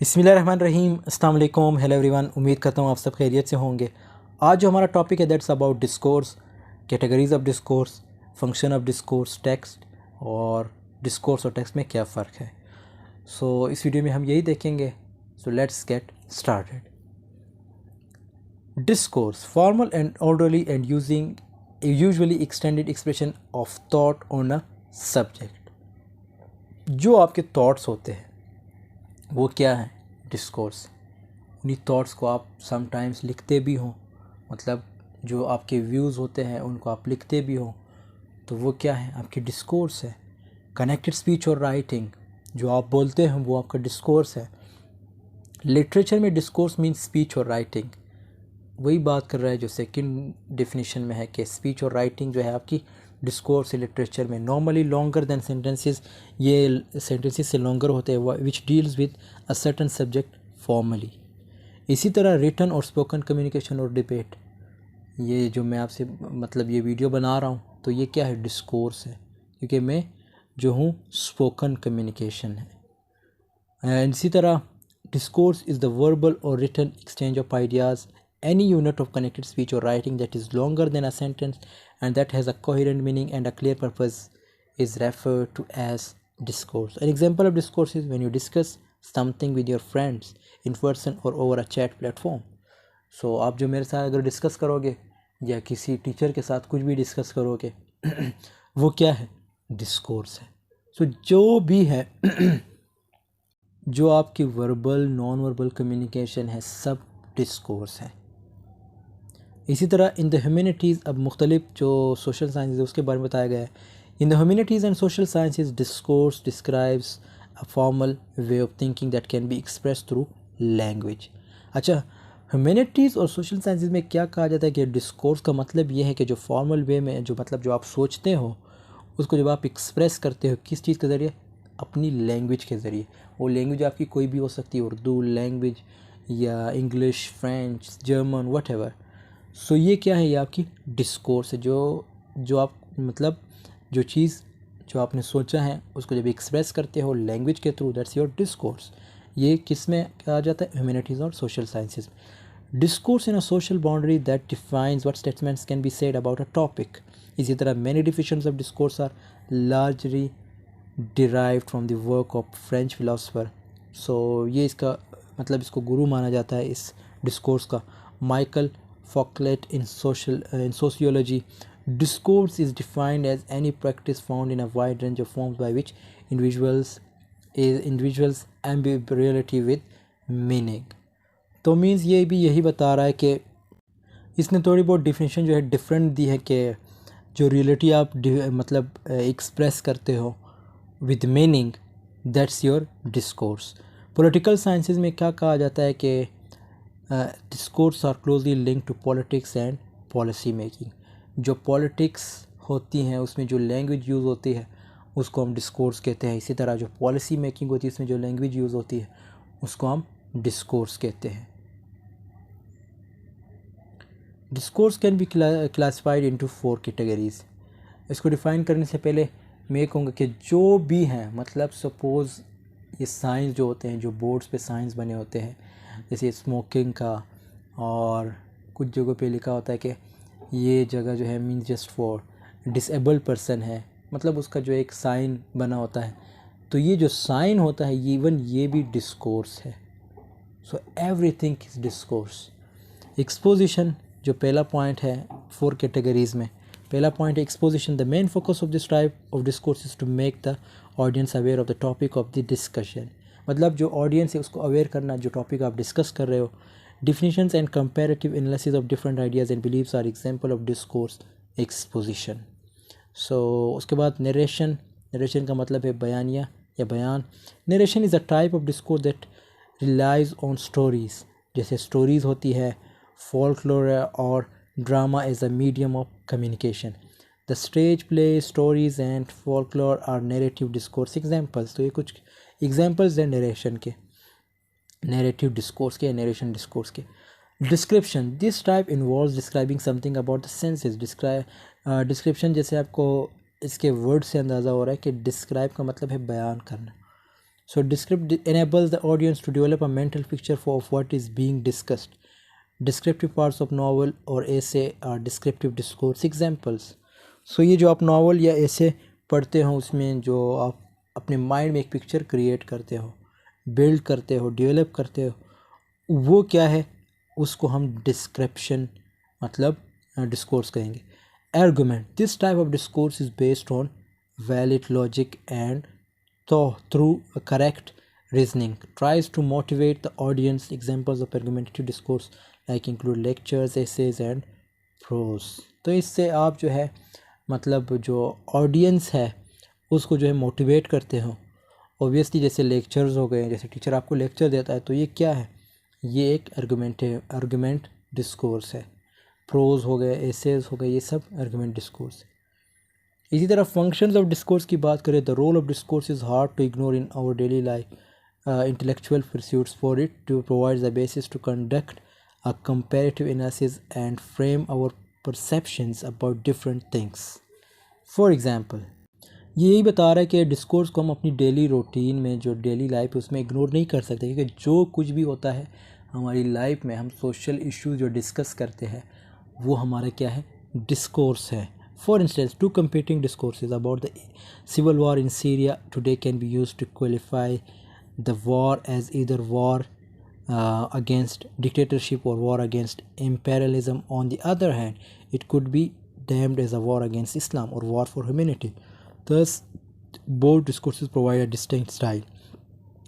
बिस्मिल्लाहिर्रहमानिर्रहीम, अस्सलाम वालेकुम, हेलो एवरीवन। उम्मीद करता हूँ आप सब खैरियत से होंगे। आज जो हमारा टॉपिक है that's about discourse, categories of discourse, function of discourse, text और डिस्कोर्स और टेक्स्ट में क्या फ़र्क है। इस वीडियो में हम यही देखेंगे। Let's get started. Discourse, formal and orderly and using usually extended expression of thought on a subject. जो आपके थॉट्स होते हैं वो क्या है? डिस्कोर्स। उन्हीं थॉट्स को आप समटाइम्स लिखते भी हों, मतलब जो आपके व्यूज़ होते हैं उनको आप लिखते भी हों, तो वो क्या है? आपकी डिस्कोर्स है। कनेक्टेड स्पीच और राइटिंग, जो आप बोलते हैं वो आपका डिस्कोर्स है। लिटरेचर में डिस्कोर्स मीन्स स्पीच और राइटिंग। वही बात कर रहा है जो सेकंड डेफिनेशन में है कि स्पीच और राइटिंग जो है आपकी डिस्कोर्स है लिटरेचर में। नॉर्मली लॉन्गर देन सेंटेंसेस, ये सेंटेंसेस से लॉन्गर होते हैं which deals with a certain subject formally. इसी तरह रिटन और स्पोकन कम्युनिकेशन और डिबेट, ये जो मैं आपसे मतलब ये वीडियो बना रहा हूँ तो ये क्या है? डिस्कोर्स है, क्योंकि मैं जो हूँ स्पोकन कम्युनिकेशन है। एंड इसी तरह डिस्कोर्स इज़ द वर्बल और written exchange of ideas, any unit of connected speech or writing that is longer than a sentence and that has a coherent meaning and a clear purpose is referred to as discourse. An example of discourse is when you discuss something with your friends in person or over a chat platform. आप जो मेरे साथ अगर discuss करोगे या किसी teacher के साथ कुछ भी डिस्कस करोगे वो क्या है? डिस्कोर्स है। जो भी है जो आपकी वर्बल नॉन वर्बल कम्युनिकेशन है सब डिस्कोर्स है। इसी तरह इन द ह्यूमैनिटीज़, अब मुख्तलिफ जो सोशल साइंस है उसके बारे में बताया गया है। In the humanities and social sciences discourse describes a formal way of thinking that can be express through language. अच्छा, ह्यूमैनिटीज़ और सोशल साइंसेज में क्या कहा जाता है कि डिस्कोर्स का मतलब ये है कि जो फॉर्मल वे में जो मतलब जो आप सोचते हो उसको जब आप एक्सप्रेस करते हो किस चीज़ के ज़रिए? अपनी लैंग्वेज के ज़रिए। वो लैंग्वेज आपकी कोई भी हो सकती है, उर्दू लैंग्वेज या इंग्लिश, फ्रेंच, जर्मन, व्हाटएवर। ये क्या है? ये आपकी डिस्कोर्स है। जो आप मतलब जो चीज़ जो आपने सोचा है उसको जब एक्सप्रेस करते हो लैंग्वेज के थ्रू, दैट्स योर डिस्कोर्स। ये किस में कहा जाता है? ह्यूमैनिटीज़ और सोशल साइंसेज में। Discourse in a social boundary that defines what statements can be said about a topic. इसी तरह many definitions of discourse are largely derived from the work of French philosopher. ये इसका मतलब इसको गुरु माना जाता है इस डिस्कोर्स का, Michael Foucault in sociology. Discourse is defined as any practice found in a wide range of forms by which individuals imbue reality with meaning. तो मीन्स ये भी यही बता रहा है कि इसने थोड़ी बहुत डिफिनेशन जो है डिफरेंट दी है कि जो रियलिटी आप मतलब एक्सप्रेस करते हो with meaning, that's your discourse. Political sciences में क्या कहा जाता है कि discourse are closely link to politics and policy making. जो पॉलिटिक्स होती हैं उसमें जो लैंग्वेज यूज़ होती है उसको हम डिस्कोर्स कहते हैं। इसी तरह जो पॉलिसी मेकिंग होती है उसमें जो लैंग्वेज यूज़ होती है उसको हम डिस्कोर्स कहते हैं। Discourse can be classified into 4 categories. इसको डिफ़ाइन करने से पहले मैं ये कहूँगा कि जो भी हैं, मतलब सपोज़ ये साइंस जो होते हैं, जो बोर्ड्स पे साइंस बने होते हैं जैसे स्मोकिंग का, और कुछ जगहों पे लिखा होता है कि ये जगह जो है means just for disabled person है, मतलब उसका जो एक साइन बना होता है। तो ये जो साइन होता है इवन ये भी डिस्कोर्स है। Everything is discourse. एक्सपोजिशन जो पहला पॉइंट है 4 कैटेगरीज़ में, पहला पॉइंट है exposition. The main focus of this type of discourse is to make the audience aware of the topic of the discussion. मतलब जो ऑडियंस है उसको अवेयर करना जो टॉपिक आप डिस्कस कर रहे हो। Definitions and comparative analysis of different ideas and believes are example of discourse exposition. उसके बाद नरेशन। नरेशन का मतलब है बयानिया या बयान। Narration is a type of discourse that relies on stories, जैसे स्टोरीज़ होती है, folklore और drama as a medium of communication. The stage play, stories and folklore are narrative discourse examples. तो ये कुछ एग्जाम्पल्स हैं नरेशन के, नरेटिव डिस्कोर्स के, नरेशन डिस्कोर्स के। Description, this type involves describing something about the senses. Description जैसे आपको इसके वर्ड से अंदाज़ा हो रहा है कि डिस्क्राइब का मतलब है बयान करना। So descript enables the audience to develop a mental picture of what is being discussed. Descriptive parts of novel or essay are descriptive discourse examples. So ये जो आप नॉवल या ऐसे पढ़ते हो उसमें जो आप अपने माइंड में एक पिक्चर क्रिएट करते हो, बिल्ड करते हो, डेवलप करते हो, वो क्या है, उसको हम डिस्क्रिप्शन मतलब डिस्कोर्स कहेंगे. Argument, this type of discourse is based on valid logic and through a correct reasoning tries to motivate the audience. Examples of argumentative discourse like include lectures, essays and prose. तो इससे आप जो है मतलब जो audience है उसको जो है मोटिवेट करते हो. ऑब्वियसली जैसे लेक्चर्स हो गए, जैसे टीचर आपको लेक्चर देता है तो ये क्या है, ये एक आर्गुमेंट डिस्कोर्स है. प्रोज हो गए, एसेज हो गए, ये सब आर्गुमेंट डिस्कोर्स है. इसी तरह फंक्शंस ऑफ डिस्कोर्स की बात करें, the role of discourse is hard to ignore in our daily life intellectual pursuits. For it to provide the basis to conduct a comparative analysis and frame our perceptions about different things. For example, ये यही बता रहा है कि discourse को हम अपनी daily routine में, जो डेली लाइफ है उसमें इग्नोर नहीं कर सकते, क्योंकि जो कुछ भी होता है हमारी लाइफ में, हम सोशल इश्यूज जो डिस्कस करते हैं वो हमारा क्या है, डिस्कोर्स है. For instance, two competing discourses about the civil war in Syria today can be used to qualify the war as either war against dictatorship or war against imperialism. On the other hand, it could be termed as a war against Islam or war for humanity. Thus, both discourses provide a distinct style,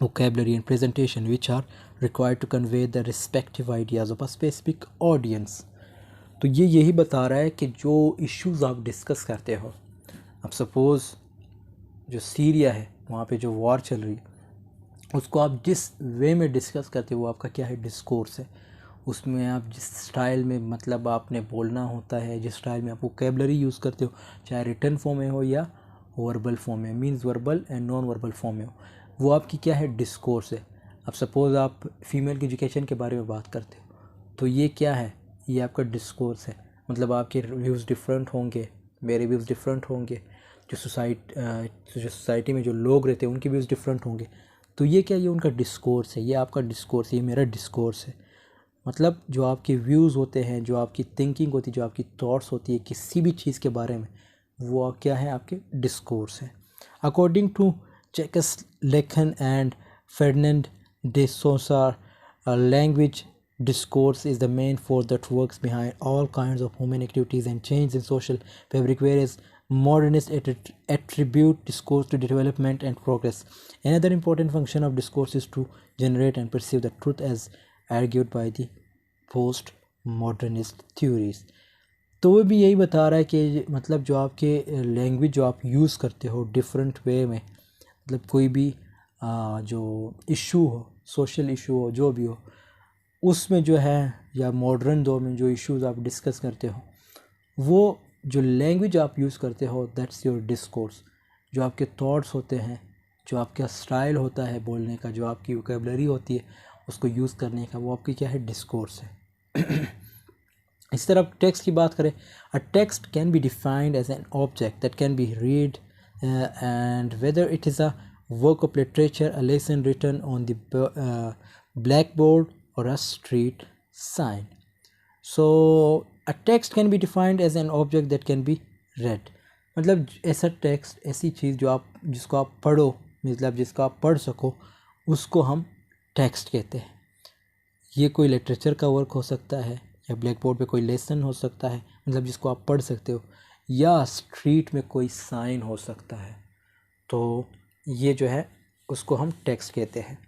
vocabulary and presentation which are required to convey the respective ideas of a specific audience. तो ये यही बता रहा है कि जो issues आप discuss करते हो, अब सपोज़ जो सीरिया है वहाँ पे जो वॉर चल रही है, उसको आप जिस वे में डिस्कस करते हो वो आपका क्या है, डिस्कोर्स है. उसमें आप जिस स्टाइल में मतलब आपने बोलना होता है, जिस स्टाइल में आप वोकैबुलरी यूज़ करते हो, चाहे रिटन फॉर्म में हो या वर्बल फॉर्म में, means verbal and non verbal form में हो, वो आपकी क्या है, डिस्कोर्स है. अब सपोज़ आप फीमेल की एजुकेशन के बारे में बात करते हो तो ये क्या है, ये आपका डिस्कोर्स है. मतलब आपके व्यूज़ डिफरेंट होंगे, मेरे व्यूज़ डिफरेंट होंगे, जो सोसाइटी में जो लोग रहते हैं उनके व्यूज़ डिफरेंट होंगे. तो ये क्या, ये उनका डिस्कोर्स है, ये आपका डिस्कोर्स, ये मेरा डिस्कोर्स है. मतलब जो आपके व्यूज़ होते हैं, जो आपकी थिंकिंग होती है, जो आपकी थॉट्स होती है किसी भी चीज़ के बारे में, वो आप क्या है, आपके डिस्कोर्स है. अकॉर्डिंग टू चेकस्लेखन and Ferdinand de Saussure, language discourse is the main force that works behind all kinds of human activities and change in social fabric, whereas modernists attribute discourse to development and progress. Another important function of discourse is to generate and perceive the truth as argued by the post-modernist theories. तो वो भी यही बता रहा है कि मतलब जो आपके लैंग्वेज जो आप यूज़ करते हो डिफरेंट वे में, मतलब कोई भी जो इशू हो, सोशल इशू हो, जो भी हो, उसमें जो है, या मॉडर्न दौर में जो इश्यूज़ आप डिस्कस करते हो, वो जो लैंग्वेज आप यूज़ करते हो, दैट्स योर डिस्कोर्स. जो आपके थॉट्स होते हैं, जो आपका स्टाइल होता है बोलने का, जो आपकी वोकैबुलरी होती है उसको यूज़ करने का, वो आपकी क्या है, डिस्कोर्स है. इस तरह टेक्स्ट की बात करें, a text can be defined as an object that can be read and whether it is a work of literature, a lesson written on the blackboard or a street sign. So a text can be defined as an object that can be read. मतलब ऐसा text, ऐसी चीज़ जो आप, जिसको आप पढ़ो, मतलब जिसको आप पढ़ सको, उसको हम टेक्स्ट कहते हैं. ये कोई लिटरेचर का वर्क हो सकता है, या ब्लैक बोर्ड पे कोई लेसन हो सकता है, मतलब जिसको आप पढ़ सकते हो, या स्ट्रीट में कोई साइन हो सकता है. तो ये जो है उसको हम टेक्स्ट कहते हैं.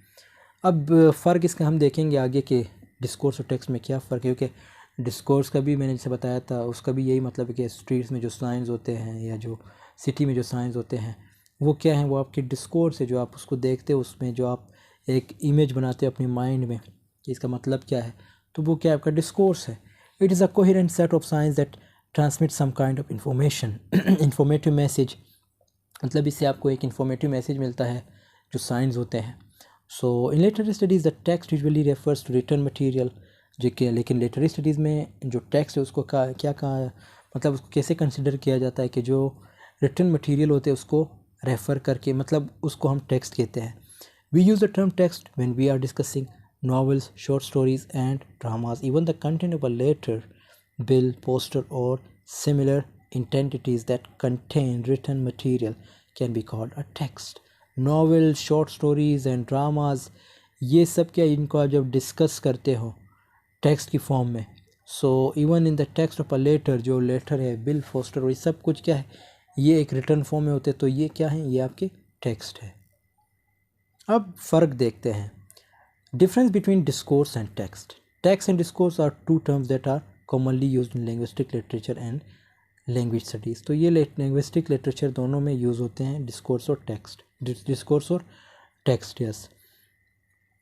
अब फ़र्क इसका हम देखेंगे आगे कि डिस्कोर्स और टेक्स्ट में क्या फ़र्क है, क्योंकि डिस्कोर्स का भी मैंने जैसे बताया था, उसका भी यही मतलब है कि स्ट्रीट्स में जो साइंस होते हैं या जो सिटी में जो साइंस होते हैं वो क्या हैं, वो आपके डिस्कोर्स है. जो आप उसको देखते हो, उसमें जो आप एक इमेज बनाते हो अपने माइंड में कि इसका मतलब क्या है, तो वो क्या आपका डिस्कोर्स है. It is a coherent set of science that transmit some kind of information, informative message. मतलब इससे आपको एक इंफॉर्मेटिव मैसेज मिलता है, जो साइंस होते हैं. So in literary studies the text usually refers to written material, जो कि लेकिन लिटरेरी स्टडीज़ में जो टेक्स्ट है उसको क्या कहा, मतलब उसको कैसे कंसिडर किया जाता है कि जो रिटन मटेरियल होते हैं उसको रेफ़र करके, मतलब उसको हम टेक्स्ट कहते हैं. We use the term text when we are discussing novels, short stories, and dramas. Even the content of a letter, bill, poster, or similar entities that contain written material can be called a text. Novels, short stories, and dramas, ये सब क्या इनको आप जब discuss करते हो text की form में, so even in the text of a letter, जो लेटर है, बिल, पोस्टर, ये सब कुछ क्या है, ये एक रिटर्न फॉर्म में होते हैं, तो ये क्या है, ये आपके टेक्स्ट है। अब फ़र्क देखते हैं, difference between discourse and text. Text and discourse are two terms that are commonly used in linguistic literature and language studies. तो ये लिंग्विस्टिक लिटरेचर दोनों में यूज़ होते हैं डिस्कोर्स और टेक्स्ट, डिस्कोर्स और टेक्स्ट, यस।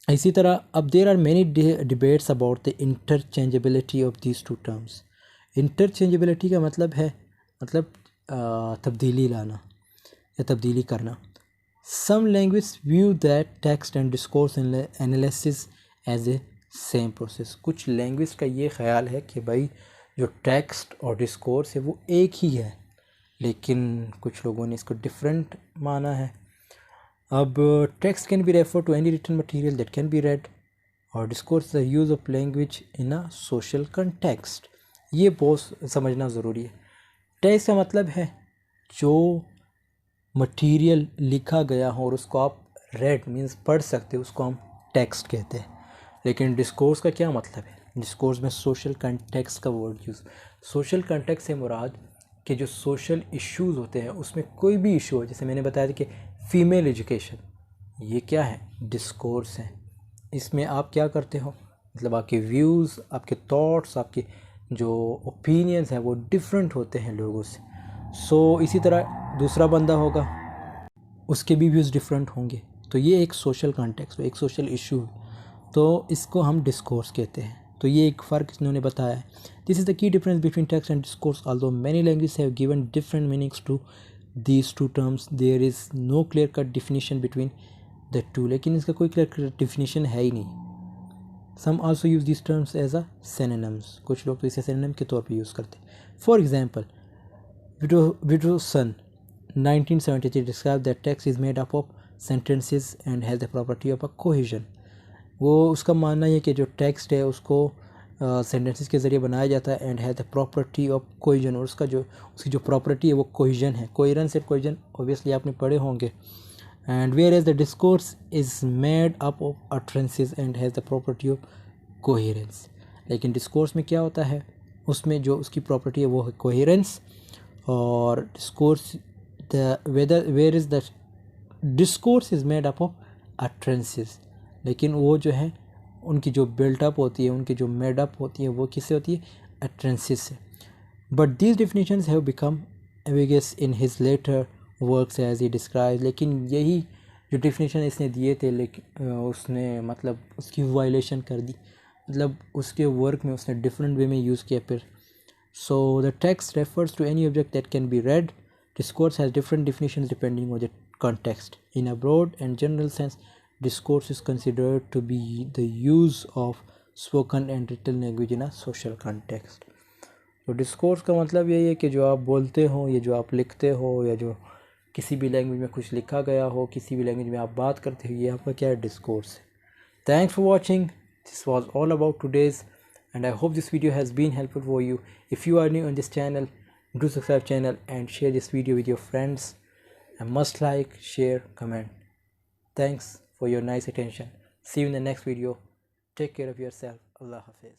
इसी तरह अब there are many debates about the interchangeability of these two terms. Interchangeability का मतलब है, मतलब तब्दीली लाना या तब्दीली करना। Some language view that text and discourse analysis as a same process. कुछ लैंग्वेज का ये ख्याल है कि भाई जो टेक्स्ट और डिस्कोर्स है वो एक ही है, लेकिन कुछ लोगों ने इसको डिफरेंट माना है। अब text can be refer to any written material that can be read, और discourse the use of language in a social context. ये बहुत समझना ज़रूरी है। टेक्स्ट का मतलब है जो मटेरियल लिखा गया हो और उसको आप रेड मीन्स पढ़ सकते हो, उसको हम टेक्स्ट कहते हैं। लेकिन डिस्कोर्स का क्या मतलब है, डिस्कोर्स में सोशल कंटेक्स्ट का वर्ड यूज़। सोशल कंटेक्स्ट से मुराद कि जो सोशल इश्यूज़ होते हैं उसमें कोई भी इशू हो, जैसे मैंने बताया था कि फ़ीमेल एजुकेशन, ये क्या है, डिस्कोर्स है। इसमें आप क्या करते हो, मतलब आपके व्यूज़, आपके थॉट्स, आपके जो ओपिनियंस हैं वो डिफरेंट होते हैं लोगों से। सो इसी तरह दूसरा बंदा होगा, उसके भी व्यूज़ डिफरेंट होंगे, तो ये एक सोशल कॉन्टेक्स्ट, एक सोशल इशू, तो इसको हम डिस्कोर्स कहते हैं। तो ये एक फ़र्क इन्होंने बताया है। This is the key difference between text and discourse. Although many language have given different meanings to these two terms, there is no clear cut definition between the two. लेकिन इसका कोई क्लियर कट डिफिनीशन है ही नहीं। Some also use this terms as a synonyms. कुछ लोग तो इसे सिनोनिम के तौर पर यूज़ करते हैं। For example, Widdowson 1973 described that text is made up of sentences and has the property of a cohesion. वो उसका मानना है कि जो टेक्स्ट है उसको सेंटेंसेस के ज़रिए बनाया जाता है and has the property of cohesion, और उसकी जो प्रॉपर्टी है वो कोहिजन है। कोहेरेंस एंड कोहिजन ऑब्वियसली आपने पढ़े होंगे। And whereas the discourse is made up of utterances and has the property of coherence. लेकिन डिस्कोर्स में क्या होता है, उसमें जो उसकी प्रॉपर्टी है वो है कोहेरेंस, और discourse where is the discourse is made up of utterances. लेकिन वो जो है उनकी जो बिल्टअप होती है, उनकी जो मेडअप होती है, वो किससे होती है, अटरेंसेस से। But these definitions have become ambiguous in his later works as he describe. लेकिन यही जो डिफिनीशन इसने दिए थे, लेकिन उसने मतलब उसकी वायलेशन कर दी, मतलब उसके वर्क में उसने डिफरेंट वे में यूज़ किया फिर। So the text refers to any object that can be read. Discourse has different definitions depending on the context. In a broad and general sense, discourse is considered to be the use of spoken and written language in a social context. तो discourse का मतलब यही है कि जो आप बोलते हो या जो आप लिखते हो या जो किसी भी लैंग्वेज में कुछ लिखा गया हो, किसी भी लैंग्वेज में आप बात करते हो, ये आपका क्या है, डिस्कोर्स है। Thanks for watching, this was all about today's and I hope this video has been helpful for you. If you are new on this channel, do subscribe channel and share this video with your friends, and must like, share, comment. Thanks for your nice attention. See you in the next video. Take care of yourself. Allah Hafiz.